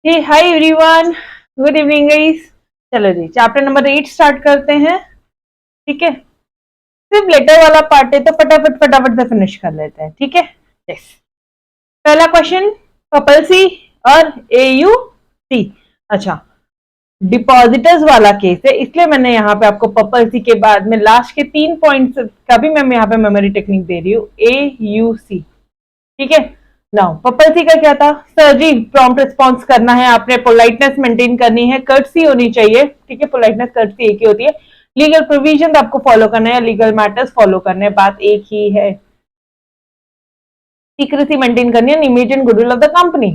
हे hi everyone, good evening guys. चलो जी, chapter number 8 start करते हैं। ठीक है, सिर्फ लेटर वाला पार्ट है तो फटाफट फटाफट से फिनिश कर लेते हैं। ठीक है, यस। पहला क्वेश्चन पपल सी और एयू सी। अच्छा, डिपॉजिटर्स वाला केस है, इसलिए मैंने यहाँ पे आपको पपल सी के बाद में लास्ट के 3 पॉइंट्स का भी मैं यहाँ पे मेमोरी टेक्निक दे रही हूँ, ए यू सी। ठीक है, नाउ पपल सी का क्या था? सर जी, प्रॉम्प्ट रिस्पॉन्स करना है, आपने पोलाइटनेस मेंटेन करनी है, कर्टसी होनी चाहिए। ठीक है, पोलाइटनेस कर्टसी एक ही होती है। लीगल प्रोविजन आपको फॉलो करना है, लीगल मैटर्स फॉलो करने हैं, बात एक ही है। सीक्रेसी मेंटेन करनी है, image and goodwill of the company.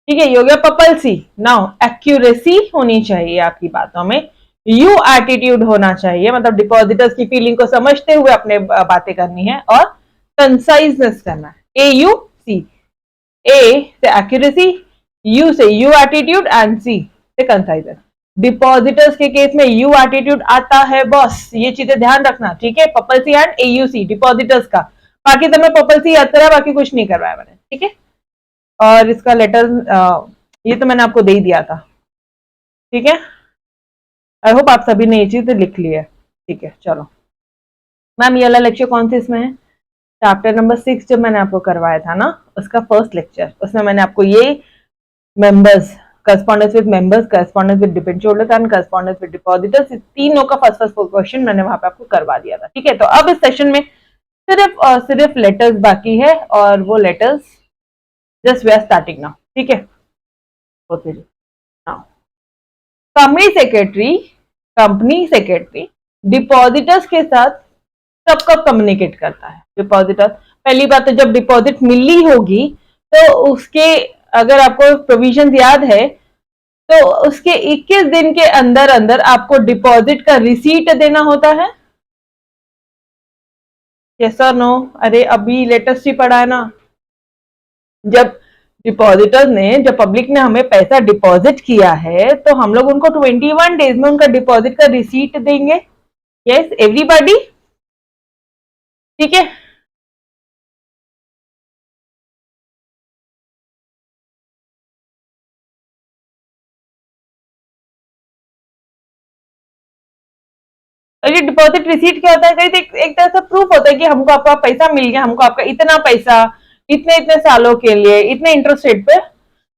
ठीक है, ये हो गया पपल सी। नाउ एक्यूरेसी होनी चाहिए आपकी बातों में, यू एटीट्यूड होना चाहिए, मतलब डिपॉजिटर्स की फीलिंग को समझते हुए अपने बातें करनी है, और कंसाइजनेस करना है। ए यू सी, ए से एक्यूरेसी, यू से यू एटीट्यूड एंड सी से कंसाइजनेस। डिपॉजिटर्स के केस में यू एटीट्यूड आता है बॉस, ये चीजें ध्यान रखना। ठीक है, purple C and AUC depositors का। बाकी तो मैं पपल सी याद करा, बाकी कुछ नहीं करवाया मैंने। ठीक है, और इसका लेटर ये तो मैंने आपको दे ही दिया था। ठीक है, आई होप आप सभी ने ये चीज लिख ली है। ठीक है, चलो मैम, ये वाला लेक्चर कौन से इसमें है? चैप्टर नंबर 6 जब मैंने आपको करवाया था ना, उसका फर्स्ट लेक्चर, उसमें मैंने आपको ये members, correspondence with members, correspondence with debenture and correspondence with depositors, तीनों का फर्स्ट क्वेश्चन मैंने वहां पे आपको करवा दिया था। ठीक है, तो अब इस सेशन में सिर्फ और सिर्फ लेटर्स बाकी है, और वो letters just we are starting now. ठीक है, ओके जी। नाउ कंपनी सेक्रेटरी डिपॉजिटर्स के साथ कब कब कम्युनिकेट करता है? डिपॉजिटर, पहली बात तो जब डिपॉजिट मिली होगी तो उसके, अगर आपको प्रोविजन याद है, तो उसके 21 दिन के अंदर अंदर आपको डिपॉजिट का रिसीट देना होता है। यस और नो? अरे अभी लेटेस्ट ही पढ़ा है ना, जब डिपॉजिटर्स ने, जब पब्लिक ने हमें पैसा डिपॉजिट किया है तो हम लोग उनको 21 डेज में उनका डिपॉजिट का रिसीट देंगे। Yes everybody? ठीक है, और ये डिपॉजिट रिसीट क्या होता है? कहीं एक तरह से प्रूफ होता है कि हमको आपका पैसा मिल गया, हमको आपका इतना पैसा इतने इतने सालों के लिए इतने इंटरेस्ट रेट पे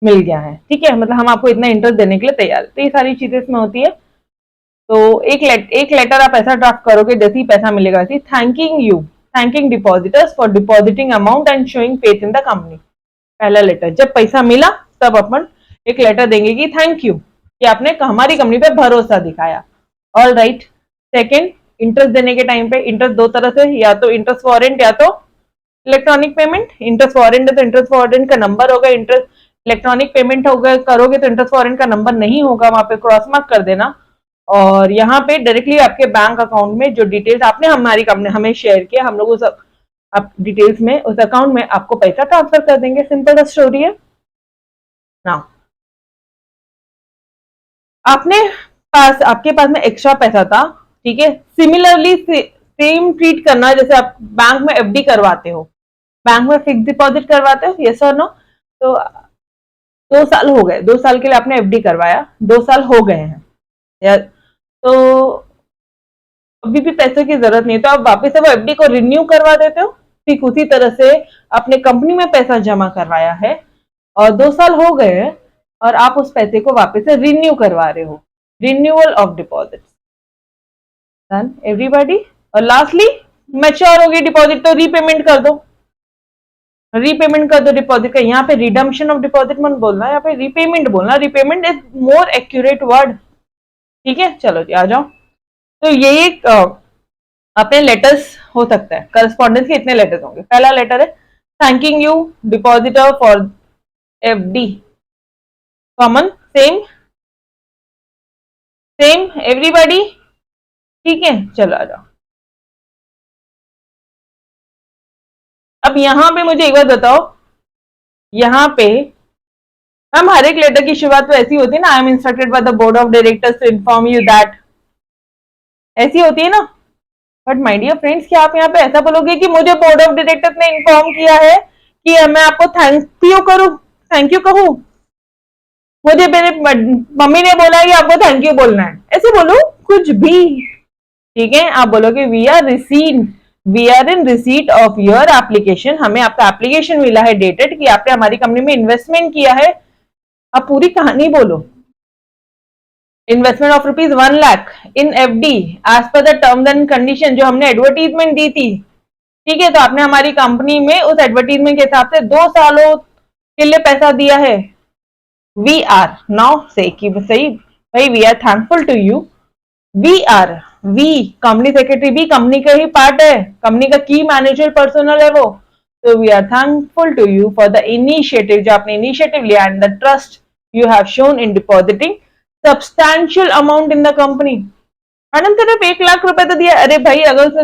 मिल गया है। ठीक है, मतलब हम आपको इतना इंटरेस्ट देने के लिए तैयार है। तो ये सारी चीजें इसमें होती है। तो एक लेटर आप ऐसा ड्राफ्ट करोगे, जैसे ही पैसा मिलेगा वैसे thanking depositors for depositing amount and showing faith in the company. पहला लेटर, जब पैसा मिला तब अपन एक लेटर देंगे कि थैंक यू कि आपने हमारी कंपनी पे भरोसा दिखाया। All right. सेकेंड, इंटरेस्ट देने के टाइम पे इंटरेस्ट दो तरह से, या तो इंटरेस्ट फॉरेंट या तो इलेक्ट्रॉनिक पेमेंट। इंटरेस्ट फॉरेंट है तो इंटरेस्ट फॉरेंट का नंबर होगा, इंटरेस्ट इलेक्ट्रॉनिक पेमेंट होगा करोगे तो इंटरेस्ट फॉरेंट का नंबर नहीं होगा, वहां पे क्रॉस मार्क कर देना। और यहाँ पे डायरेक्टली आपके बैंक अकाउंट में जो डिटेल्स आपने हमारी कंपनी हमें शेयर किया, हम लोग उस आप डिटेल्स में उस अकाउंट में आपको पैसा ट्रांसफर कर देंगे। सिंपल सा स्टोरी है ना। आपके पास में एक्स्ट्रा पैसा था, ठीक है, सिमिलरली सेम ट्रीट करना जैसे आप बैंक में एफडी करवाते हो, बैंक में फिक्स डिपॉजिट करवाते हो। यस और नो? तो 2 साल हो गए, 2 साल के लिए आपने एफडी करवाया, 2 साल हो गए हैं यार, तो अभी भी पैसे की जरूरत नहीं है, तो आप वापस से वो एफडी को रिन्यू करवा देते हो। ठीक उसी तरह से अपने कंपनी में पैसा जमा करवाया है और 2 साल हो गए हैं, और आप उस पैसे को वापस से रिन्यू करवा रहे हो, renewal of deposit. Done everybody? और लास्टली, मैच्योर होगी डिपॉजिट तो रीपेमेंट कर दो, रीपेमेंट कर दो डिपॉजिट का। यहाँ पे रिडम्पशन ऑफ डिपॉजिट मत बोलना, यहाँ पे रीपेमेंट बोलना, repayment is more accurate word. ठीक है, चलो जी आ जाओ। तो ये एक अपने लेटर्स हो सकता है, करस्पॉन्डेंस के इतने लेटर्स होंगे। पहला लेटर है thanking you depositor for FD, common, same same everybody. ठीक है, चलो आ जाओ। अब यहां पे मुझे एक बात बताओ, यहाँ पे मैम हर एक लेटर की शुरुआत तो ऐसी होती है ना, I am instructed by the board of directors to inform you that, ऐसी होती है ना। बट माय डियर फ्रेंड्स, क्या आप यहाँ पे ऐसा बोलोगे कि मुझे बोर्ड ऑफ डायरेक्टर्स ने इन्फॉर्म किया है कि मैं आपको थैंक यू करूं, थैंक यू कहूं? मुझे मेरे मम्मी ने बोला है कि आपको थैंक यू बोलना है, ऐसे बोलो कुछ भी, ठीक है। आप बोलोगे we are in receipt of your application, हमें आपका एप्लीकेशन मिला है डेटेड कि आपने हमारी कंपनी में इन्वेस्टमेंट किया है। आप पूरी कहानी बोलो। Investment of ₹1 lakh in FD as per the terms and condition, जो हमने एडवर्टीजमेंट दी थी, ठीक है। तो आपने हमारी कंपनी में उस एडवर्टीजमेंट के हिसाब से 2 सालों के लिए पैसा दिया है। वी आर नाउ से कि सही भाई, we are thankful to you. We are, we company secretary भी कंपनी का ही पार्ट है, कंपनी का की मैनेजर पर्सनल है वो। तो we are thankful to you for the initiative, जो आपने इनिशिएटिव लिया and the trust you have shown in depositing substantial amount in the company. Madam सिर्फ 1 लाख रुपए तो दिया, अरे भाई अगर उसने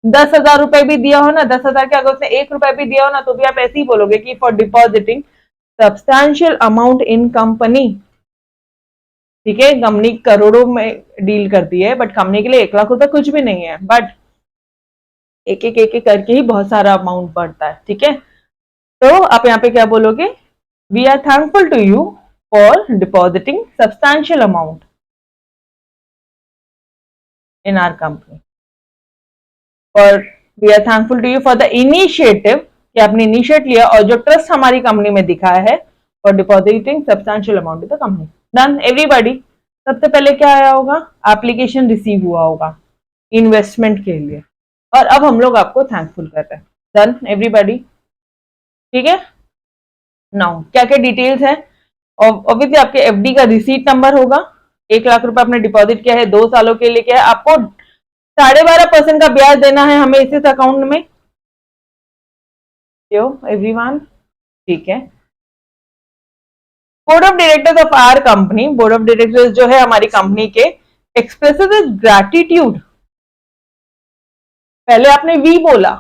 10,000 रुपए भी दिया हो ना, 10,000 के अगर उसने 1 रुपए भी दिया हो ना, तो भी आप ऐसे ही बोलोगे कि for depositing substantial amount in company, ठीक है। कंपनी करोड़ों में डील करती है, बट कंपनी के लिए 1 लाख रुपए कुछ भी नहीं है, बट एक एक करके ही बहुत सारा अमाउंट बढ़ता है, ठीक है। तो आप यहाँ पे क्या बोलोगे, we are thankful to you for depositing substantial amount in our company, और we are thankful to you for the initiative, कि आपने इनिशिएट लिया और जो ट्रस्ट हमारी कंपनी में दिखाया है for depositing substantial amount in the company. Done everybody. सबसे पहले क्या आया होगा, एप्लीकेशन रिसीव हुआ होगा इन्वेस्टमेंट के लिए, और अब हम लोग आपको थैंकफुल कर रहे हैं। डन एवरीबॉडी, ठीक है। नाउ क्या क्या डिटेल्स है, ऑब्वियसली आपके एफडी का रिसीट नंबर होगा, 1 लाख रुपए आपने डिपॉजिट किया है, 2 सालों के लिए किया है, आपको 12.5% का ब्याज देना है हमें इस अकाउंट में, एवरीवन, ठीक है। Board of directors of our company, board of directors जो है हमारी कंपनी के, एक्सप्रेसेस इज ग्रैटिट्यूड। पहले आपने वी बोला,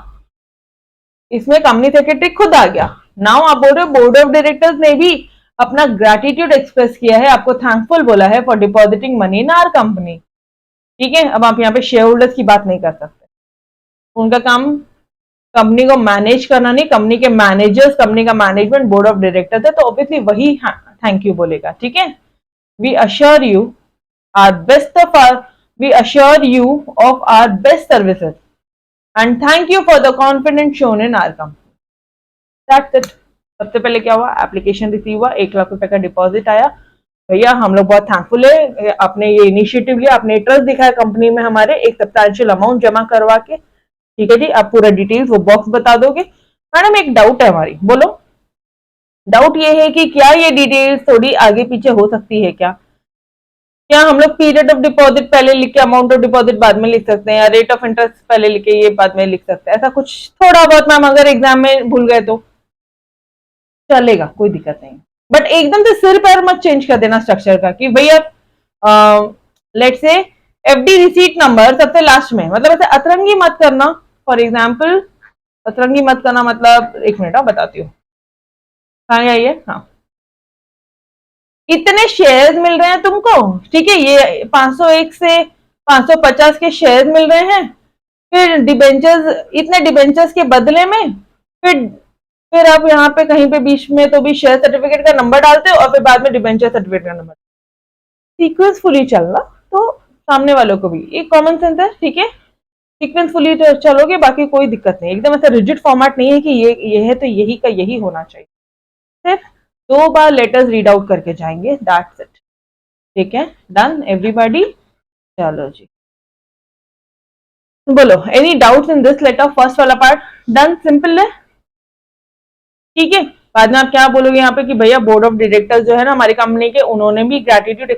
इसमें कंपनी सेक्रेटरी खुद आ गया। नाउ आप बोल रहे हो बोर्ड ऑफ डायरेक्टर्स ने भी अपना ग्रैटिट्यूड एक्सप्रेस किया है, आपको थैंकफुल बोला है for depositing money in our company, ठीक है। अब आप यहाँ पे शेयर होल्डर्स की बात नहीं कर सकते, उनका काम कंपनी को मैनेज करना नहीं, कंपनी के मैनेजर्स, कंपनी का मैनेजमेंट, बोर्ड ऑफ डायरेक्टर्स है, तो ऑब्वियसली वही थैंक यू बोलेगा, ठीक है। We assure you our best of our, we assure you of our best services and thank you for the confidence shown in our company. That's it. सबसे पहले क्या हुआ, एप्लीकेशन रिसीव हुआ, 1 लाख रुपए का डिपॉजिट आया। भैया हम लोग बहुत थैंकफुल है, आपने ये इनिशिएटिव लिया, आपने ट्रस्ट दिखाया कंपनी में हमारे, एक सब्सटैंशियल अमाउंट जमा करवा के, ठीक है जी। आप पूरा डिटेल्स वो बॉक्स बता दोगे। मैडम एक डाउट है हमारी, बोलो। डाउट ये है कि क्या ये डिटेल्स थोड़ी आगे पीछे हो सकती है क्या, क्या हम लोग पीरियड ऑफ डिपॉजिट पहले लिख के अमाउंट ऑफ डिपॉजिट बाद में लिख सकते हैं, या रेट ऑफ इंटरेस्ट पहले लिख के ये बाद में लिख सकते हैं, ऐसा कुछ थोड़ा बहुत मैम अगर एग्जाम में भूल गए तो चलेगा, कोई दिक्कत नहीं। बट एकदम से सिर पैर मत चेंज कर देना स्ट्रक्चर का, कि भैया लेट से एफडी रिसीट नंबर सबसे लास्ट में, मतलब ऐसे अतरंगी मत करना। फॉर एग्जाम्पल अतरंगी मत करना मतलब, एक मिनट बताती हूँ कहाँ आइए। हाँ, इतने शेयर्स मिल रहे हैं तुमको, ठीक है, ये 501 से 550 के शेयर्स मिल रहे हैं, फिर डिबेंचर्स, इतने डिबेंचर्स के बदले में फिर आप यहाँ पे कहीं पे बीच में तो भी शेयर सर्टिफिकेट का नंबर डालते हो, और फिर बाद में डिबेंचर सर्टिफिकेट का नंबर। सीक्वेंसफुली चलना, तो सामने वालों को भी एक कॉमन सेंस है, ठीक है। सीक्वेंसफुली चलोगे, बाकी कोई दिक्कत नहीं, एकदम ऐसा रिजिड फॉर्मेट नहीं है कि ये है तो यही का यही होना चाहिए। सिर्फ 2 बार लेटर्स रीड आउट करके जाएंगे, दैट्स इट, ठीक है। डन एवरीबॉडी, चलो जी बोलो, any doubts in this letter, first वाला पार्ट डन, सिंपल है, ठीक है। बाद में आप क्या बोलोगे यहाँ पे कि भैया बोर्ड ऑफ डायरेक्टर्स जो है ना हमारी कंपनी के, उन्होंने भी ग्रेटिट्यूड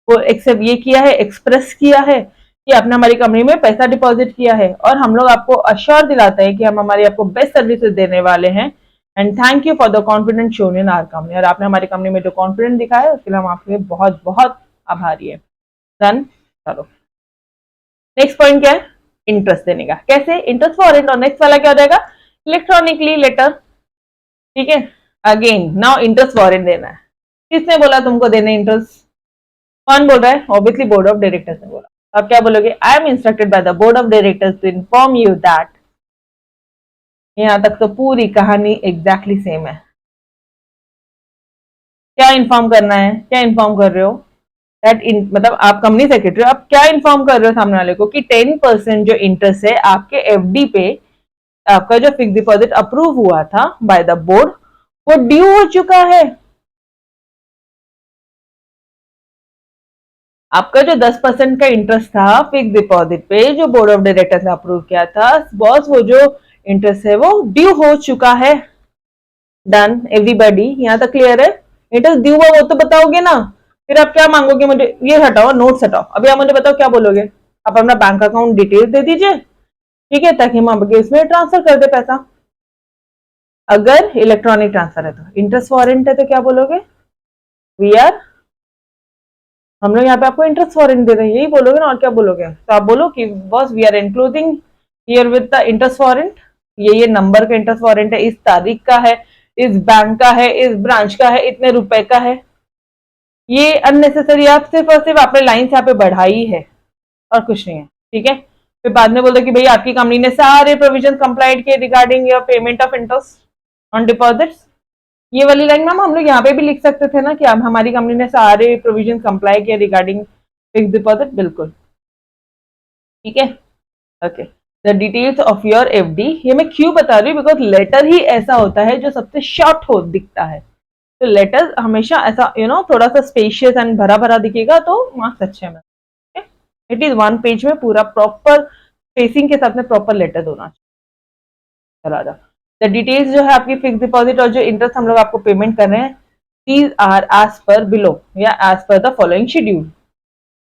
एक्सेप्ट ये किया है, एक्सप्रेस किया है कि आपने हमारी कंपनी में पैसा डिपॉजिट किया है, और हम लोग आपको अश्योर दिलाते हैं कि हम हमारी आपको बेस्ट सर्विसेज देने वाले हैं, and thank you for the confidence shown in our company, और आपने हमारी कंपनी में जो कॉन्फिडेंस दिखाया है उसके लिए हम आपके बहुत बहुत आभारी है। डन, चलो नेक्स्ट पॉइंट क्या है, इंटरेस्ट देने का। कैसे, इंटरेस्ट फॉर, और नेक्स्ट वाला क्या हो जाएगा, इलेक्ट्रॉनिकली लेटर, ठीक है। अगेन नाउ इंटरेस्ट फॉरेन देना है, किसने बोला तुमको देने इंटरेस्ट, कौन बोल रहा है, ऑब्वियसली बोर्ड ऑफ डायरेक्टर्स ने बोला। आप क्या बोलोगे, I am instructed by the board of directors to inform you that. यहां तक तो पूरी कहानी एग्जैक्टली सेम है, क्या इन्फॉर्म करना है, क्या इन्फॉर्म कर रहे हो दैट मतलब आप कंपनी सेक्रेटरी आप क्या इन्फॉर्म कर रहे हो सामने वाले को कि 10% जो इंटरेस्ट है आपके एफडी पे, आपका जो फिक्स डिपॉजिट अप्रूव हुआ था बाय द बोर्ड वो ड्यू हो चुका है। आपका जो 10% का इंटरेस्ट था फिक्स डिपॉजिट पे जो बोर्ड ऑफ डायरेक्टर्स ने अप्रूव किया था बॉस, वो जो इंटरेस्ट है वो ड्यू हो चुका है। डन एवरीबॉडी, यहां तक क्लियर है? इंटरेस्ट ड्यू हुआ वो तो बताओगे ना, फिर आप क्या मांगोगे मुझे, ये हटाओ नोट्स हटाओ, अभी आप मुझे बताओ क्या बोलोगे। आप अपना बैंक अकाउंट डिटेल्स दे दीजिए, ठीक है, ताकि हम आपके इसमें ट्रांसफर कर दे पैसा। अगर इलेक्ट्रॉनिक ट्रांसफर है तो, इंटरेस्ट वारंट है तो क्या बोलोगे, वी आर, हम लोग यहाँ पे आपको इंटरेस्ट वारंट दे रहे हैं, यही बोलोगे ना, और क्या बोलोगे। तो आप बोलो कि boss we are enclosing herewith the interest warrant, ये नंबर का इंटरेस्ट वारंट है, इस तारीख का है, इस बैंक का है, इस ब्रांच का है, इतने रुपए का है। ये अननेसेसरी आप सिर्फ और सिर्फ आपने लाइन यहाँ पे बढ़ाई है और कुछ नहीं है, ठीक है। फिर बाद में बोलते कि भाई आपकी कंपनी ने सारे प्रोविजन कंप्लाइड किए regarding your payment of interest on deposits. ये वाली लाइन मैम हम लोग यहाँ पे भी लिख सकते थे ना कि अब हमारी कंपनी ने सारे प्रोविजन कंप्लाई किए रिगार्डिंग फिक्स डिपॉजिट, बिल्कुल ठीक है। Okay, the details of your FD, ये मैं क्यों बता रही हूँ बिकॉज लेटर ही ऐसा होता है जो सबसे शॉर्ट हो दिखता है, तो लेटर हमेशा ऐसा थोड़ा सा स्पेशियस एंड भरा भरा दिखेगा तो मार्क्स अच्छे में। इट इज वन पेज में पूरा प्रॉपर स्पेसिंग के साथ में प्रॉपर लेटर होना चाहिए। चला जाओ, द डिटेल्स जो है आपकी फिक्स डिपॉजिट और जो इंटरेस्ट हम लोग आपको पेमेंट कर रहे हैं, these are as per below या as per the following schedule.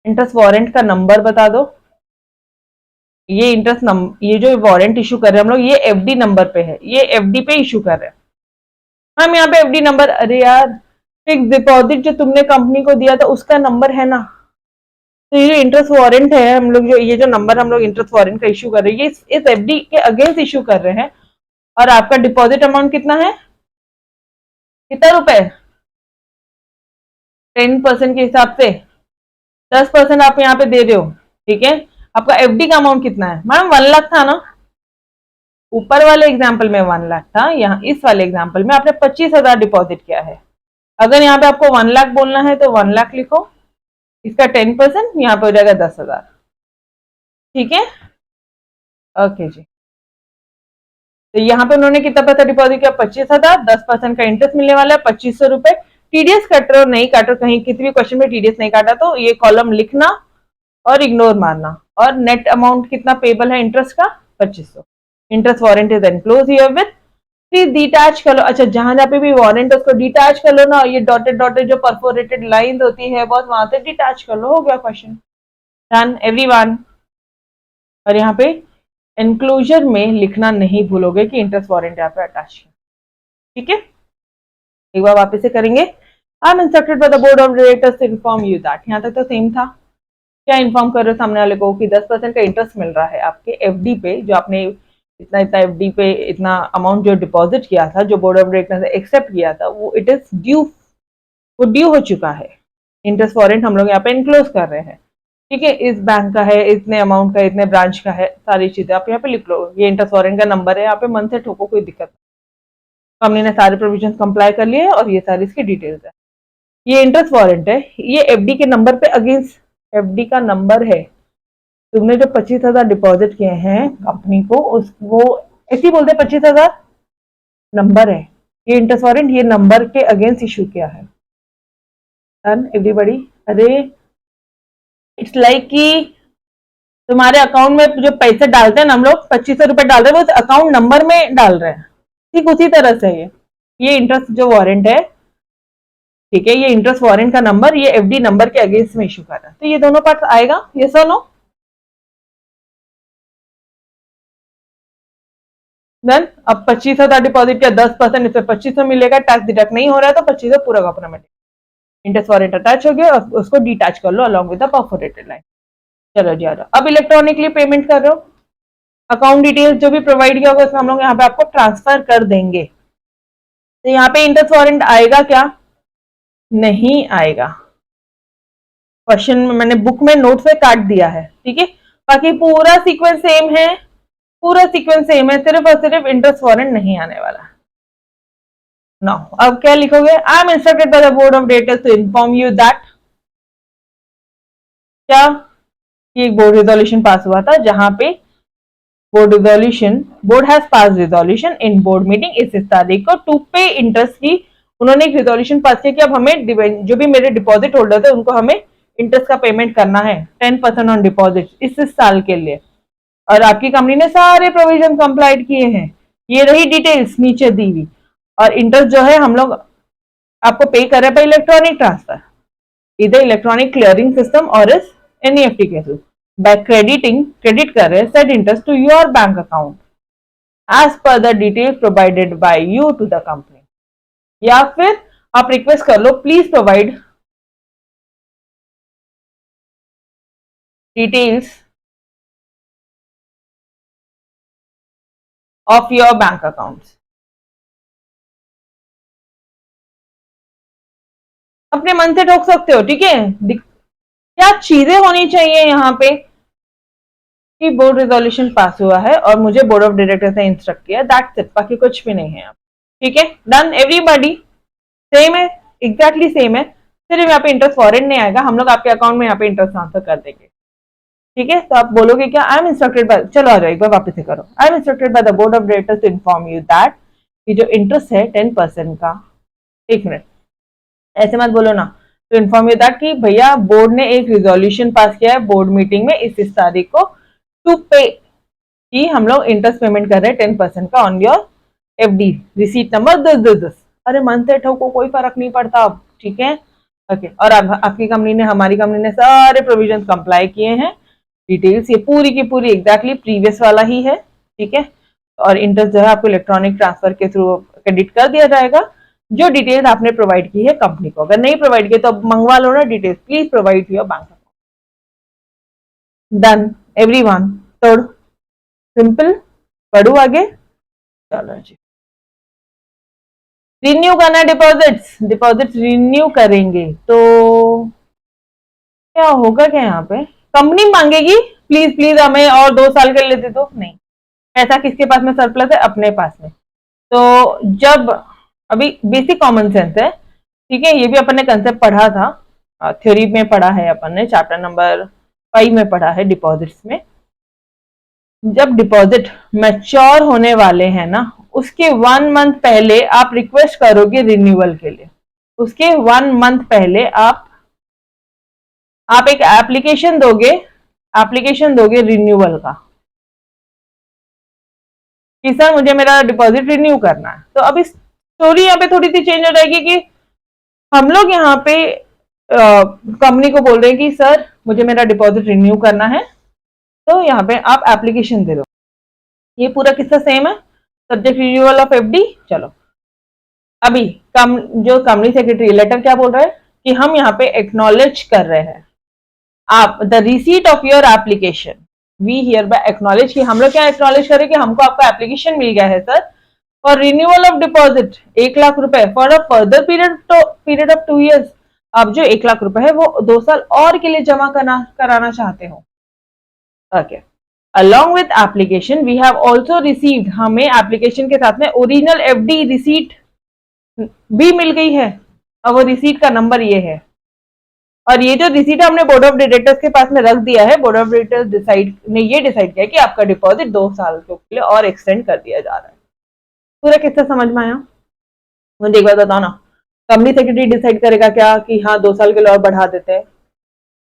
Interest warrant का नंबर बता दो, ये ये जो वारंट इशू कर रहे हैं हम लोग ये एफडी नंबर पे है, ये एफडी पे इशू कर रहे हैं हम यहाँ पे एफडी नंबर। अरे यार फिक्स डिपॉजिट जो तुमने कंपनी को दिया था उसका नंबर है ना, तो ये जो इंटरेस्ट वारंट है हम लोग जो ये जो नंबर हम लोग इंटरेस्ट वारंट का इशू कर रहे हैं ये इस एफडी के अगेंस्ट इशू कर रहे हैं। और आपका डिपॉजिट अमाउंट कितना है, कितना रुपए, 10% के हिसाब से 10% आप यहाँ पे दे रहे हो, ठीक है। आपका एफडी का अमाउंट कितना है मैम, 1 लाख था ना, ऊपर वाले एग्जाम्पल में 1 लाख था, यहाँ इस वाले एग्जाम्पल में आपने 25,000 डिपॉजिट किया है। अगर यहाँ पे आपको 1 लाख बोलना है तो 1 लाख लिखो, इसका 10% यहाँ पे हो जाएगा 10,000, ठीक है। ओके जी, तो यहाँ पे उन्होंने कितना पैसा डिपॉजिट किया, 25,000, 10% का इंटरेस्ट मिलने वाला है 2,500 रुपए। टीडीएस कट रहे हो नहीं काट रहे, कहीं किसी भी क्वेश्चन में टीडीएस नहीं काटा तो ये कॉलम लिखना और इग्नोर मारना। और नेट अमाउंट कितना पेबल है इंटरेस्ट का, 2,500। Interest warrant is enclose here with, फिर डिटैच कर लो, अच्छा जहां जहाँ पे भी वारंट है उसको डिटैच कर लो ना, ये डॉटेड डॉटेड जो परफोरेटेड लाइन होती है बस वहां से डिटैच कर लो, हो गया क्वेश्चन डन एवरीवन। और यहाँ पे एनक्लोजर में लिखना नहीं भूलोगे कि इंटरेस्ट वारंट यहाँ पे अटैच है, ठीक है। एक बार वापस से करेंगे, I am instructed by the board of directors to inform you that, यहाँ तक तो सेम था। क्या इन्फॉर्म कर रहे हो सामने वाले को कि 10% का इंटरेस्ट मिल रहा है आपके एफडी पे, जो आपने इतना इतना एफडी पे इतना अमाउंट जो डिपॉजिट किया था, जो बोर्ड ऑफ डायरेक्टर्स ने एक्सेप्ट किया था, वो इट इज ड्यू, वो ड्यू हो चुका है। इंटरेस्ट वारंट हम लोग यहाँ पे इनक्लोज कर रहे हैं, ठीक है। इस बैंक का है, इतने अमाउंट का, इतने ब्रांच का है, सारी चीजें आप यहाँ पे लिख लो। ये इंटरेस्ट वारंट का नंबर है, यहाँ पे मन से ठोको, कोई दिक्कत नहीं। कंपनी ने सारे प्रोविजन कंप्लाई कर लिए और ये सारी इसकी डिटेल्स है। ये इंटरेस्ट वारंट है, ये एफडी के नंबर पे अगेंस्ट एफडी का नंबर है। तुमने जो 25,000 डिपॉजिट किए हैं कंपनी को, उस वो ऐसे ही बोलते 25,000 नंबर है, ये इंटरेस्ट वारंट ये नंबर के अगेंस्ट इशू किया है। Done everybody. अरे इट्स लाइक कि तुम्हारे अकाउंट में जो पैसे डालते हैं ना हम लोग 2,500 रुपए डाल रहे हैं, वो अकाउंट नंबर में डाल रहे हैं, ठीक उसी तरह से ये इंटरेस्ट जो वारंट है, ठीक है, ये इंटरेस्ट वारंट का नंबर ये एफडी नंबर के अगेंस्ट में इशू कर रहा है, तो ये दोनों पार्ट आएगा, ये सो नो। देन अब 25,000 डिपॉजिट किया, 10% इसमें 2,500 मिलेगा, टैक्स डिडक्ट नहीं हो रहा है तो 2,500 पूरा का पूरा मिलेगा। इंटरेस्ट वारंट अटैच हो गया और उसको डिटैच कर लो along with the perforated line. चलो जी आ जाओ, अब इलेक्ट्रॉनिकली पेमेंट कर रहे हो, अकाउंट डिटेल्स जो भी प्रोवाइड किया होगा उसमें हम लोग यहाँ पे आपको ट्रांसफर कर देंगे। तो यहाँ पे इंटरेस्ट वारंट आएगा क्या, नहीं आएगा, क्वेश्चन में मैंने बुक में नोट से काट दिया है, ठीक है। बाकी पूरा सीक्वेंस सेम है, पूरा सीक्वेंस सेम है, सिर्फ और सिर्फ इंटरेस्ट वारंट नहीं आने वाला। नाउ अब क्या लिखोगे, I am instructed by the board of directors to inform you that, क्या, ये एक बोर्ड रिजोल्यूशन पास हुआ था जहां पे board has pass resolution in board meeting इस तारीख को टू पे इंटरेस्ट की, उन्होंने एक रिजोल्यूशन पास किया कि अब हमें जो भी मेरे डिपॉजिट होल्डर थे उनको हमें इंटरेस्ट का पेमेंट करना है 10% ऑन डिपॉजिट इस साल के लिए, और आपकी कंपनी ने सारे प्रोविजन कंप्लाइड किए हैं। ये रही डिटेल्स नीचे दी हुई, और इंटरेस्ट जो है हम लोग आपको पे कर रहे हैं बाय इलेक्ट्रॉनिक ट्रांसफर, इधर इलेक्ट्रॉनिक क्लियरिंग सिस्टम और इस एनईएफटी के थ्रू, बाय क्रेडिट कर रहे हैं set interest to your bank account as per the details provided by you to the company, या फिर आप रिक्वेस्ट कर लो please provide details of your bank accounts, अपने मन से ठोक सकते हो, ठीक है। क्या चीजें होनी चाहिए यहाँ पे कि बोर्ड रिजोल्यूशन पास हुआ है और मुझे बोर्ड ऑफ डायरेक्टर्स ने इंस्ट्रक्ट किया, दैट्स इट, बाकी कुछ भी नहीं है, ठीक है, डन, एवरीबॉडी सेम है, एग्जैक्टली सेम है, सिर्फ यहाँ पे इंटरेस्ट फॉरेन नहीं आएगा, हम लोग आपके अकाउंट में यहाँ पे इंटरेस्ट ट्रांसफर कर देंगे, ठीक है। तो आप बोलोगे क्या, आई एम इंस्ट्रक्टेड बाय, चलो आ जाओ एक बार वापस से करो, I am instructed by the board of directors to inform you that, कि जो इंटरेस्ट है 10% का, एक मिनट ऐसे मत बोलो ना, तो इन्फॉर्म यू दैट कि भैया बोर्ड ने एक रिजोल्यूशन पास किया है बोर्ड मीटिंग में इस तारीख को टू पे, कि हम लोग इंटरेस्ट पेमेंट कर रहे हैं 10% का on your FD, receipt number 10 अरे मन से ठोको कोई फर्क नहीं पड़ता अब, ठीक है, ओके। और आपकी कंपनी ने, हमारी कंपनी ने सारे प्रोविजन कंप्लाई किए हैं, डिटेल्स ये पूरी की पूरी एग्जैक्टली प्रीवियस वाला ही है, ठीक है, और इंटरेस्ट जो है आपको इलेक्ट्रॉनिक ट्रांसफर के थ्रू क्रेडिट कर दिया जाएगा, जो डिटेल्स आपने प्रोवाइड की है कंपनी को, अगर नहीं प्रोवाइड की तो मंगवा लो ना details, please provide your bank account, done everyone, तोड़ सिंपल, पढ़ू आगे, चलो जी। रिन्यू करना है डिपॉजिट्स रिन्यू करेंगे तो क्या होगा, क्या यहाँ पे कंपनी मांगेगी प्लीज प्लीज हमें और 2 साल के लिए दे दो, नहीं, पैसा किसके पास में सरप्लस है, अपने पास में, तो जब अभी बेसिक कॉमन सेंस है, ठीक है, ये भी अपन ने कंसेप्ट पढ़ा था, थ्योरी में पढ़ा है अपन ने, चैप्टर नंबर 5 में पढ़ा है डिपॉजिट्स में, जब डिपॉजिट मैच्योर होने वाले हैं ना उसके 1 मंथ पहले आप रिक्वेस्ट करोगे रिन्यूअल के लिए, उसके 1 मंथ पहले आप एक एप्लीकेशन दोगे रिन्यूअल का, कि सर मुझे मेरा डिपॉजिट रिन्यू करना है। तो अभी स्टोरी यहाँ पे थोड़ी सी चेंज हो जाएगी कि हम लोग यहाँ पे कंपनी को बोल रहे हैं कि सर मुझे मेरा डिपॉजिट रिन्यू करना है, तो यहाँ पे आप एप्लीकेशन दे दो, ये पूरा किस्सा सेम है, सब्जेक्ट रिन्यूअल ऑफ एफडी। चलो अभी जो कंपनी सेक्रेटरी लेटर क्या बोल रहा है कि हम यहाँ पे एक्नॉलेज कर रहे हैं आप the receipt of your application, we hereby acknowledge, कि हम लोग क्या एक्नॉलेज करें कि हमको आपका एप्लीकेशन मिल गया है sir, for renewal of deposit 1 lakh रुपए for a further period of 2 years, आप जो 1 लाख रुपए है वो 2 साल और के लिए जमा कराना चाहते हो, okay. Along with application we have also received, हमें एप्लीकेशन के साथ में ओरिजिनल एफडी रिसीट भी मिल गई है, और वो रिसीट का नंबर ये है, और ये जो रिसीट हमने बोर्ड ऑफ डायरेक्टर्स के पास में रख दिया है, बोर्ड ऑफ डायरेक्टर्स ने ये डिसाइड किया कि आपका डिपॉजिट 2 साल के लिए और एक्सटेंड कर दिया जा रहा है। पूरा किस्सा समझ में आया? मुझे एक बात बताओ ना, कंपनी सेक्रेटरी डिसाइड करेगा क्या कि हाँ 2 साल के लिए और बढ़ा देते हैं?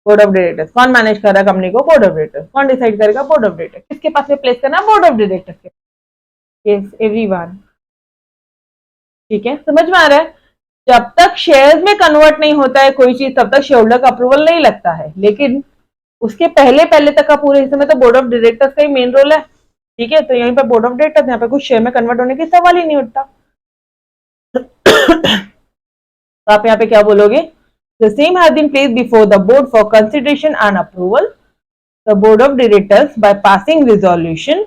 Board of directors. कौन मैनेज कर रहा है कंपनी को? Board of directors. कौन डिसाइड करेगा? Board of directors. किसके पास में प्लेस करना है? बोर्ड ऑफ डायरेक्टर्स के। यस एवरीवन, ठीक है, समझ में आ रहा है? जब तक शेयर्स में कन्वर्ट नहीं होता है कोई चीज तब तक शेयर होल्डर का अप्रूवल नहीं लगता है, लेकिन उसके पहले तक का पूरे हिस्से में तो बोर्ड ऑफ डायरेक्टर्स का ही मेन रोल है, ठीक है। तो यहीं पर बोर्ड ऑफ डायरेक्टर्स, यहाँ पे कुछ शेयर में कन्वर्ट होने की सवाल ही नहीं उठता। तो आप यहाँ पे क्या बोलोगे? The same has been placed before the board for consideration and approval. The board of directors, by passing resolution,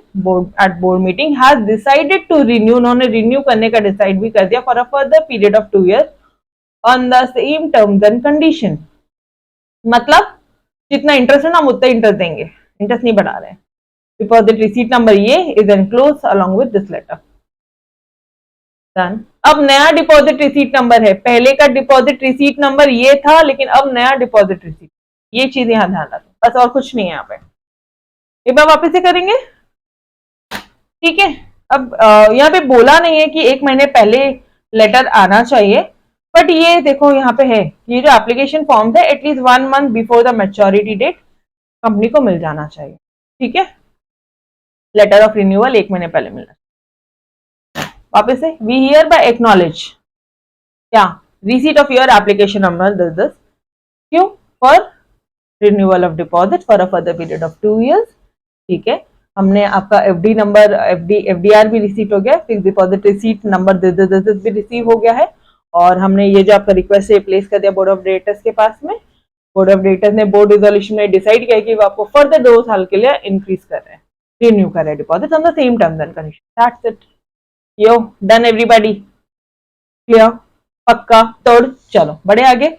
at board meeting has decided to renew. उन्होंने renew करने का decide भी कर दिया for a further period of 2 years on the same terms and condition. मतलब जितना interest है ना हम उतना इंटरेस्ट देंगे, इंटरेस्ट नहीं बढ़ा रहे हैं। डिपॉजिट रिसीट नंबर ये is enclosed along with this letter. Done. अब नया डिपॉजिट रिसीट नंबर है, पहले का डिपॉजिट रिसीट नंबर ये था, लेकिन अब नया डिपॉजिट रिसीट, ये चीज यहां ध्यान रखो, बस और कुछ नहीं है यहाँ पे। एक बार वापस से करेंगे, ठीक है। अब यहाँ पे बोला नहीं है कि 1 महीने पहले लेटर आना चाहिए, बट ये देखो यहाँ पे है, ये जो एप्लीकेशन फॉर्म है at least 1 month before the maturity date company को मिल जाना चाहिए, ठीक है। लेटर ऑफ रिन्यूअल 1 महीने पहले मिलना। वापस से, वी हियर बाय एक्नॉलेज क्या, receipt of your application number this, क्यों, for renewal of deposit for a further period of 2 years, ठीक है। हमने आपका एफडी नंबर, एफडीआर भी रिसीट हो गया, fix deposit receipt number this भी रिसीव हो गया है, और हमने ये जो आपका रिक्वेस्ट है प्लेस कर दिया बोर्ड ऑफ डायरेक्टर्स के पास में। बोर्ड ऑफ डायरेक्टर्स ने बोर्ड रिजोल्यूशन में डिसाइड किया कि वो आपको फर्दर 2 साल के लिए इंक्रीज कर रहे हैं, रिन्यू कर रहे हैं deposit on the same terms and condition. That's it, yo done everybody, clear, पक्का तोड़, चलो बढ़े आगे।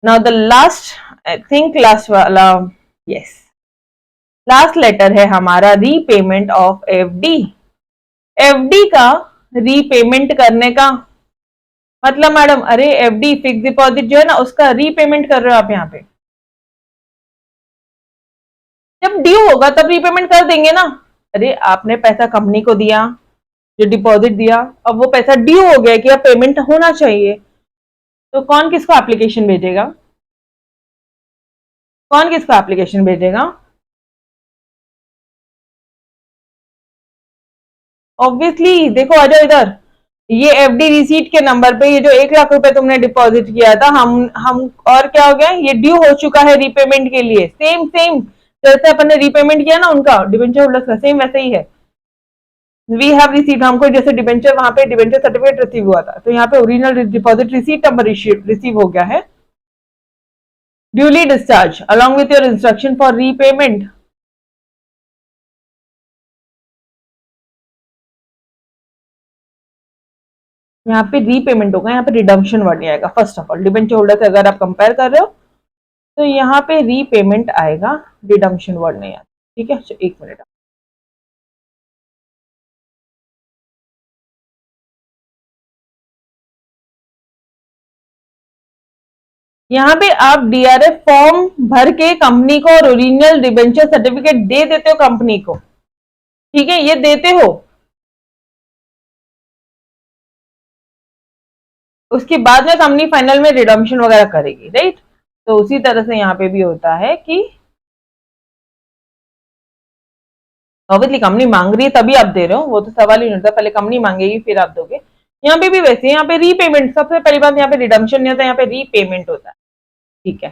Now the last, I think last वाला, यस, लास्ट लेटर है हमारा रीपेमेंट ऑफ एफडी। एफडी का रीपेमेंट करने का मतलब मैडम, अरे एफडी फिक्स डिपॉजिट जो है ना उसका रीपेमेंट कर रहे हो आप यहाँ पे, जब ड्यू होगा तब रीपेमेंट कर देंगे ना। अरे आपने पैसा कंपनी को दिया, जो डिपॉजिट दिया, अब वो पैसा ड्यू हो गया कि अब पेमेंट होना चाहिए, तो कौन किसको एप्लीकेशन भेजेगा, कौन किसको एप्लीकेशन भेजेगा? ऑब्वियसली, देखो आ जाओ इधर, ये एफडी रिसीट के नंबर पे ये जो 1 लाख रुपए तुमने डिपॉजिट किया था, हम और क्या हो गया, ये ड्यू हो चुका है रीपेमेंट के लिए, सेम सेम जैसे अपन ने रीपेमेंट किया ना उनका डिबेंचर होल्डर्स का, सेम वैसे ही है। वी हैव रिसीव, हमको जैसे डिबेंचर, वहां पे डिबेंचर सर्टिफिकेट रिसीव हुआ था, तो यहाँ पे original deposit receipt number receive हो गया है, duly discharge along with your instruction for repayment. यहाँ पे रीपेमेंट होगा, यहाँ पे रिडम्पशन वर्ड नहीं आएगा। First of all debenture holder से अगर आप कंपेयर कर रहे हो तो यहाँ पे रीपेमेंट आएगा, रिडम्पशन वर्ड नहीं आएगा, ठीक है। 1 मिनट, यहाँ पे आप डीआरएफ फॉर्म भर के कंपनी को और ओरिजिनल डिबेंचर सर्टिफिकेट दे देते हो कंपनी को, ठीक है, ये देते हो। उसके बाद में कंपनी फाइनल में रिडम्पशन वगैरह करेगी, राइट। तो उसी तरह से यहाँ पे भी होता है कि ऑब्वियसली कंपनी मांग रही है तभी आप दे रहे हो, वो तो सवाल ही नहीं होता, पहले कंपनी मांगेगी फिर आप दोगे। यहाँ पे भी वैसे, यहाँ पे रीपेमेंट, सबसे पहली बात यहाँ पे रिडम्पशन नहीं होता, यहाँ पे रीपेमेंट होता है, ठीक है।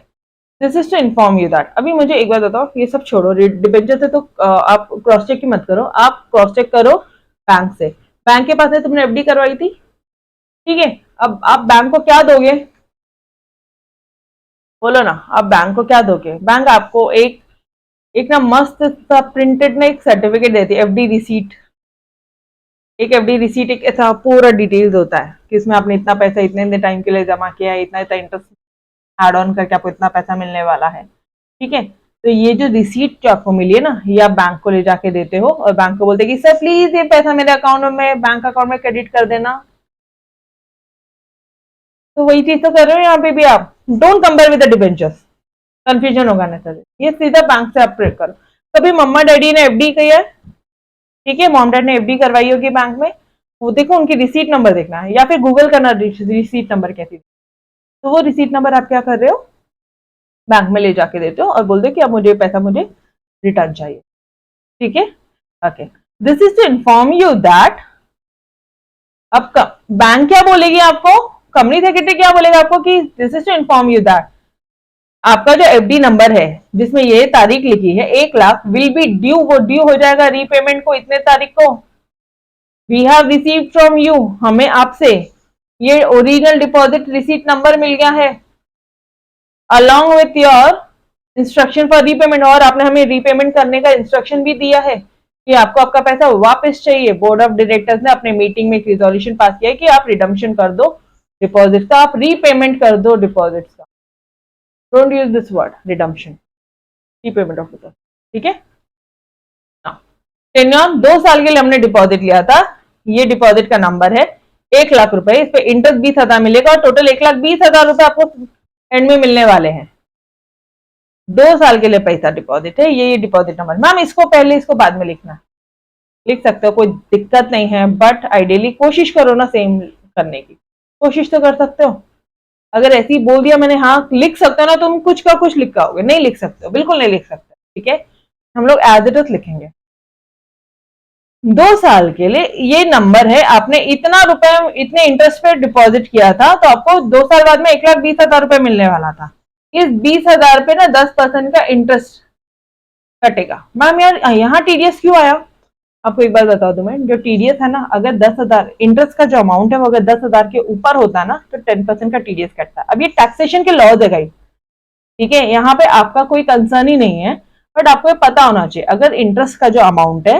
This is to inform you that. अभी मुझे एक बात बताओ, ये सब छोड़ो, डिबेंचर से तो आप क्रॉस चेक की मत करो, आप क्रॉस चेक करो बैंक से। बैंक के पास है, तुमने एफडी करवाई थी, ठीक है। अब आप बैंक को क्या दोगे, बोलो ना, आप बैंक को क्या दोगे? बैंक आपको एक एक ना मस्त सा प्रिंटेड ना एक सर्टिफिकेट देती है, एफडी रिसीट। एक एफडी रिसीट एक ऐसा पूरा डिटेल्स होता है कि इसमें आपने इतना पैसा इतने इतने टाइम के लिए जमा किया है, इतना इतना इंटरेस्ट एड ऑन करके आपको इतना पैसा मिलने वाला है, ठीक है। तो ये जो रिसीट जो आपको मिली है ना, ये आप बैंक को ले जाके देते हो और बैंक को बोलते हैं कि सर प्लीज ये पैसा मेरे अकाउंट में, बैंक अकाउंट में क्रेडिट कर देना। तो वही चीज तो कर रहे हो यहाँ पे भी आप, don't compare with the debentures, confusion होगा ना सर, ये सीधा बैंक से आप करो। कभी मम्मा डैडी ने एफडी किया है, ठीक है, मॉम डैड ने एफडी करवाई होगी बैंक में, वो देखो उनकी रिसीट नंबर देखना है, या फिर गूगल करना रिसीट नंबर कैसी, तो वो रिसीट नंबर आप क्या कर रहे हो, बैंक में ले जाके देते हो और बोल दो कि अब मुझे पैसा मुझे रिटर्न चाहिए, ठीक है। Okay, this is to inform you that, अब बैंक क्या बोलेगी आपको, कंपनी सेक्रेटरी क्या बोलेगा आपको कि this is to inform you that आपका जो एफडी नंबर है जिसमें ये तारीख लिखी है 1 लाख विल बी ड्यू, वो ड्यू हो जाएगा रीपेमेंट को इतने तारीख को। We have received from you, हमें आपसे ये ओरिजिनल डिपॉजिट रिसीट नंबर मिल गया है along with your instruction for repayment, और आपने हमें रीपेमेंट करने का इंस्ट्रक्शन भी दिया है कि आपको आपका पैसा वापस चाहिए। बोर्ड ऑफ डायरेक्टर्स ने अपने मीटिंग में एक रिजोल्यूशन पास किया है कि आप रिडम्पशन कर दो डिपॉजिट का, आप रीपेमेंट कर दो डिपॉजिट का। Don't use this word redemption, repayment of deposit, ठीक है। टेन्योर 2 साल के लिए हमने डिपॉजिट लिया था, ये डिपॉजिट का नंबर है 1,00,000 रुपए, इस पे इंटरेस्ट 20,000 मिलेगा और टोटल 1,20,000 रुपए आपको एंड में मिलने वाले हैं। 2 साल के लिए पैसा डिपॉजिट है, ये डिपॉजिट नंबर। मैम इसको पहले इसको बाद में लिखना, लिख सकते हो, कोई दिक्कत नहीं है, बट आइडियली कोशिश करो ना सेम करने की, कोशिश तो कर सकते हो। अगर ऐसे ही बोल दिया मैंने हाँ लिख सकते हो ना, तुम कुछ का कुछ लिख पाओगे, नहीं लिख सकते हो, बिल्कुल नहीं लिख सकते। ठीक है, हम लोग एज इट इज लिखेंगे। 2 साल के लिए ये नंबर है, आपने इतना रुपए इतने इंटरेस्ट पे डिपॉजिट किया था, तो आपको 2 साल बाद में 1,20,000 रुपए मिलने वाला था। इस 20,000 पे ना 10% का इंटरेस्ट कटेगा। मैम यार यहाँ टीडीएस क्यों आया? आपको एक बात बता दूं मैं, जो टीडीएस है ना, अगर 10,000 इंटरेस्ट का जो अमाउंट है वो अगर 10,000 के ऊपर होता है ना, तो 10% का टीडीएस कटता है। अब ये टैक्सेशन के लॉज है गाइस, ठीक है, यहाँ पे आपका कोई कंसर्न ही नहीं है, बट आपको ये पता होना चाहिए अगर इंटरेस्ट का जो अमाउंट है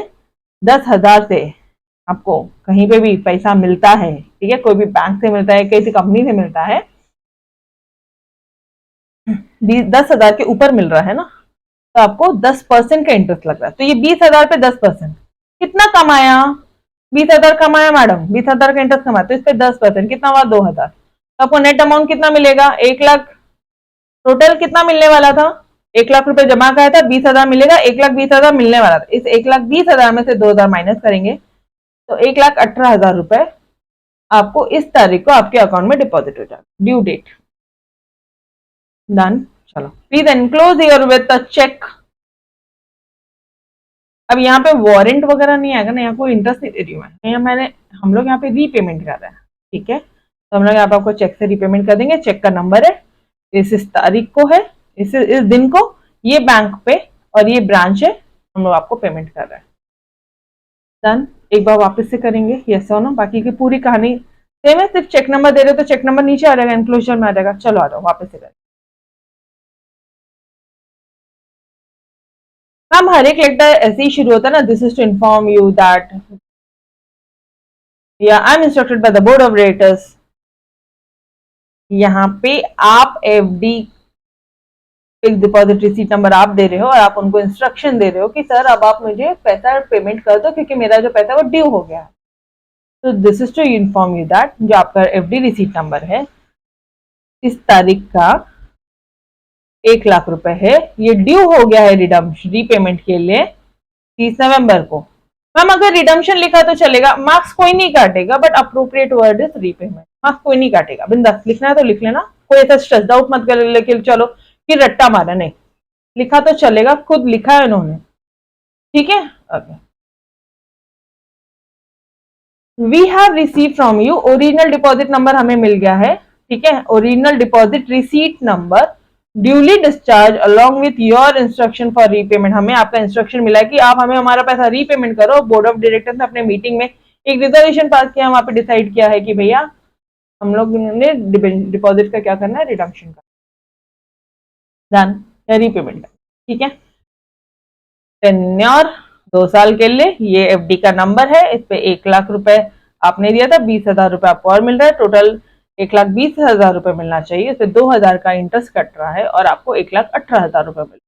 10,000 से आपको कहीं पे भी पैसा मिलता है, ठीक है, कोई भी बैंक से मिलता है, किसी कंपनी से मिलता है, 10,000 के ऊपर मिल रहा है ना, तो आपको 10% का इंटरेस्ट लग रहा है। तो ये 20,000 पे 10% कितना कमाया? 20,000 कमाया मैडम, 20,000 का इंटरेस्ट कमाया, तो इस पे 10% कितना हुआ? 2,000। तो आपको नेट अमाउंट कितना मिलेगा? 1,00,000। टोटल कितना मिलने वाला था? 1,00,000 रुपए जमा कराया था, 20,000 मिलेगा, 1,20,000 मिलने वाला था। इस 1,20,000 में से 2,000 माइनस करेंगे तो 1,18,000 रुपए आपको इस तारीख को आपके अकाउंट में डिपॉजिट हो जाएगा। Due date done. चलो please enclose herewith a cheque. अब यहाँ पे वारंट वगैरह नहीं आएगा ना, यहाँ कोई इंटरेस्ट नहीं दे रही हूँ मैं, हम लोग यहाँ पे रीपेमेंट कर रहे हैं। ठीक है, तो हम लोग यहाँ पे आपको चेक से रीपेमेंट कर देंगे। चेक का नंबर है, इस तारीख को है, इस दिन को, ये बैंक पे और ये ब्रांच है, हम लोग आपको पेमेंट कर रहे हैं। डन। एक बार वापस से करेंगे यस और नो, बाकी की पूरी कहानी सेम है, सिर्फ चेक नंबर दे रहे हो तो चेक नंबर नीचे आ जाएगा, एनक्लोजर में आ जाएगा। चलो आ जाओ वापस से करें। मैम हर एक लेटर ऐसे ही शुरू होता है ना, this is to inform you that या I am instructed by the board of directors. यहाँ पे आप FD fix deposit receipt number आप दे रहे हो और आप उनको इंस्ट्रक्शन दे रहे हो कि सर अब आप मुझे पैसा पेमेंट कर दो क्योंकि मेरा जो पैसा वो ड्यू हो गया है। तो this is to inform you that जो आपका एफडी रिसीट नंबर है इस तारीख का 1,00,000 रुपए है, ये ड्यू हो गया है रिडम्पशन रीपेमेंट के लिए 30 नवंबर को। मैम अगर रिडम्पशन लिखा तो चलेगा, मार्क्स कोई नहीं काटेगा, but appropriate word is repayment. Marks कोई नहीं काटेगा, बिंदास लिखना है तो लिख लेना, कोई ऐसा स्ट्रेस आउट मत कर लेकिन चलो कि रट्टा मारा, नहीं, लिखा तो चलेगा, खुद लिखा है उन्होंने। ठीक है, okay. We have receive from you, original deposit number हमें मिल गया है। ठीक है, original deposit receipt number duly discharge along with your instruction for repayment. हमें आपका इंस्ट्रक्शन मिला है कि आप हमें हमारा पैसा रीपेमेंट करो। बोर्ड ऑफ डायरेक्टर्स ने अपने मीटिंग में एक रिजर्वेशन पास किया, वहां पे डिसाइड किया है कि भैया हम लोग ने डिपॉजिट का क्या करना है, रिडम्पशन का डन या रीपेमेंट का। ठीक है, टेन्योर 2 साल के लिए, ये एफडी का नंबर है, इस पे 1,00,000 रुपए आपने दिया था, 20,000 रुपए आपको और मिल रहा है, टोटल 1,20,000 रुपए मिलना चाहिए। इस पे 2,000 का इंटरेस्ट कट रहा है और आपको 1,18,000 रुपए मिल।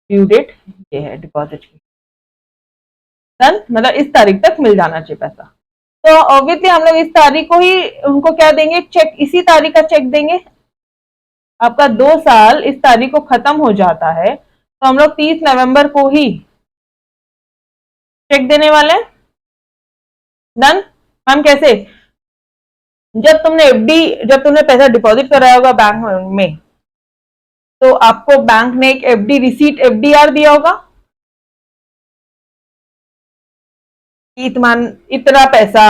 ड्यू डेट ये है डिपॉजिट की, डन, मतलब इस तारीख तक मिल जाना चाहिए पैसा। तो ऑब्वियसली हम लोग इस तारीख को ही उनको क्या देंगे, चेक, इसी तारीख का चेक देंगे। आपका 2 साल इस तारीख को खत्म हो जाता है, तो हम लोग 30 नवंबर को ही चेक देने वाले हैं। डन। हम कैसे, जब तुमने पैसा डिपॉजिट कराया होगा बैंक में, तो आपको बैंक ने एक एफडी रिसीट एफडीआर दिया होगा, इतना पैसा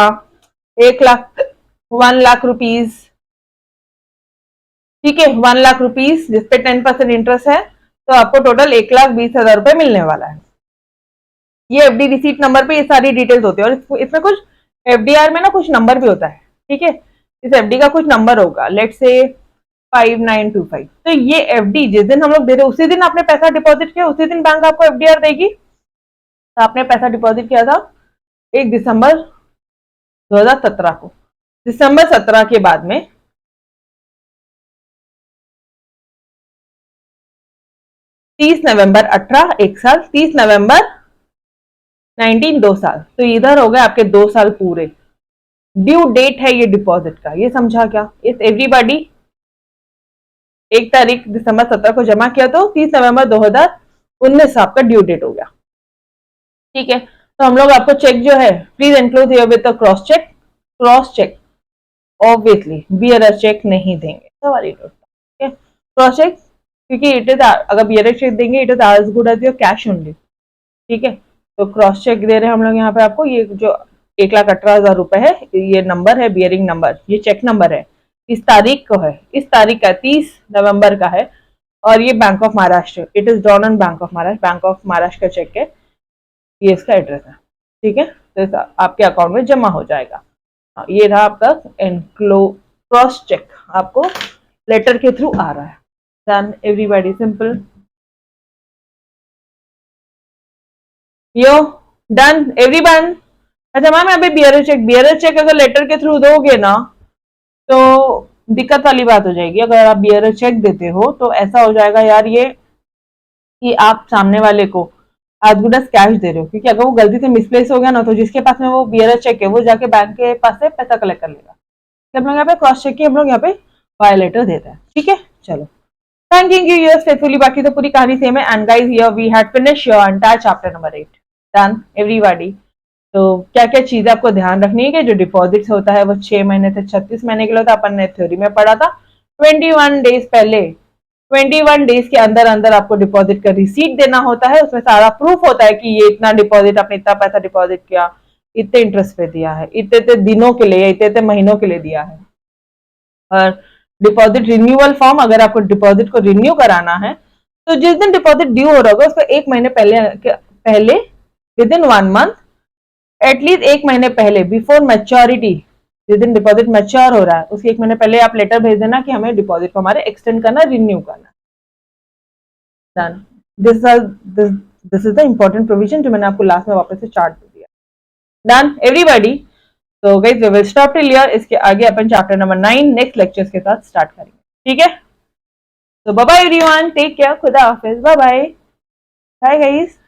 1,00,000 1,00,000 रुपीज, ठीक है, 1,00,000 रुपीज जिसपे 10% इंटरेस्ट है, तो आपको टोटल 1,20,000 रुपए मिलने वाला है। ये एफडी रिसीट नंबर पे ये सारी डिटेल्स होती है, और इसमें कुछ एफडीआर में ना कुछ नंबर भी होता है। ठीक है, इस एफडी का कुछ नंबर होगा, लेट्स से 5925। तो ये एफडी जिस दिन हम लोग दे रहे उसी दिन आपने पैसा डिपॉजिट किया, उसी दिन बैंक आपको एफडीआर देगी। तो आपने पैसा डिपॉजिट किया था 1 दिसंबर 2017 को, दिसंबर 17 के बाद में 30 नवंबर 18 एक साल, 30 नवंबर 19 2 साल, तो इधर हो गए आपके 2 साल पूरे। ड्यू डेट है ये डिपॉजिट का, ये समझा क्या? इस एवरीबॉडी 1 तारीख दिसंबर 17 को जमा किया तो 30 नवंबर 2019 आपका ड्यू डेट हो गया। ठीक है, तो हम लोग आपको चेक जो है please enclose herewith cross cheque. Cross cheque obviously bearer cheque नहीं देंगे, सवाल ही उठता है। क्रॉस चेक क्योंकि इट इज, अगर बियरर चेक देंगे it is as good as your cash only. ठीक है, तो क्रॉस चेक दे रहे हैं हम लोग यहाँ पे आपको। ये जो 1,18,000 रुपए है, ये नंबर है बियरिंग नंबर, ये चेक नंबर है, इस तारीख को है, इस तारीख का 30 नवंबर का है, और ये bank of Maharashtra, it is drawn on bank of Maharashtra, bank of Maharashtra का चेक है, ये इसका एड्रेस है। ठीक है, तो आपके अकाउंट में जमा हो जाएगा। ये रहा आपका एनक्लो क्रॉस चेक, आपको लेटर के थ्रू आ रहा है। Done everybody, simple. Yo done everyone. अच्छा मैम अभी बियरर चेक अगर लेटर के थ्रू दोगे ना तो दिक्कत वाली बात हो जाएगी। अगर आप बियरर चेक देते हो तो ऐसा हो जाएगा यार ये कि आप सामने वाले को एज गुड एज कैश दे रहे हो, क्योंकि अगर वो गलती से मिसप्लेस हो गया ना तो जिसके पास में वो बियरर चेक है वो जाके बैंक के पास से पैसा कलेक्ट कर लेगा। हम लोग यहाँ पे क्रॉस चेक की हम लोग यहाँ पे वायलेटर देते हैं। ठीक है, चलो थैंकिंग यू यूअर्स फेथफुली। बाकी तो पूरी कहानी सेम है। And guys here we had finish your entire chapter number 8। Done everybody. तो क्या क्या चीजें आपको ध्यान रखनी है कि जो डिपॉजिट होता है वो 6 महीने से 36 महीने के लिए होता है। अपन ने थ्योरी में पढ़ा था 21 डेज पहले, 21 डेज के अंदर अंदर आपको डिपॉजिट का रिसीट देना होता है। उसमें सारा प्रूफ होता है कि ये इतना डिपॉजिट, आपने इतना पैसा डिपॉजिट किया, इतने इंटरेस्ट पे दिया है, इतने इतने दिनों के लिए, इतने इतने महीनों के लिए दिया है। और डिपॉजिट रिन्यूअल फॉर्म, अगर आपको डिपॉजिट को रिन्यू कराना है तो जिस दिन डिपॉजिट ड्यू हो रहा होगा उसको 1 महीने पहले विद इन 1 मंथ, एटलीस्ट 1 महीने पहले, बिफोर मैच्योरिटी, जिस दिन डिपॉजिट मैच्योर हो रहा है उसके 1 महीने पहले आप लेटर भेज देना कि हमें डिपॉजिट को हमारे एक्सटेंड करना, रिन्यू करना। Done. This is the important provision जो मैंने आपको लास्ट में वापस से चार्ट दे दिया। Done everybody. तो guys we will stop till here. इसके आगे अपन चैप्टर नंबर 9 नेक्स्ट लेक्चर्स के साथ स्टार्ट करेंगे। ठीक है, तो bye bye everyone, take care, खुदा हाफिज, बाय बाय, बाय गाइस।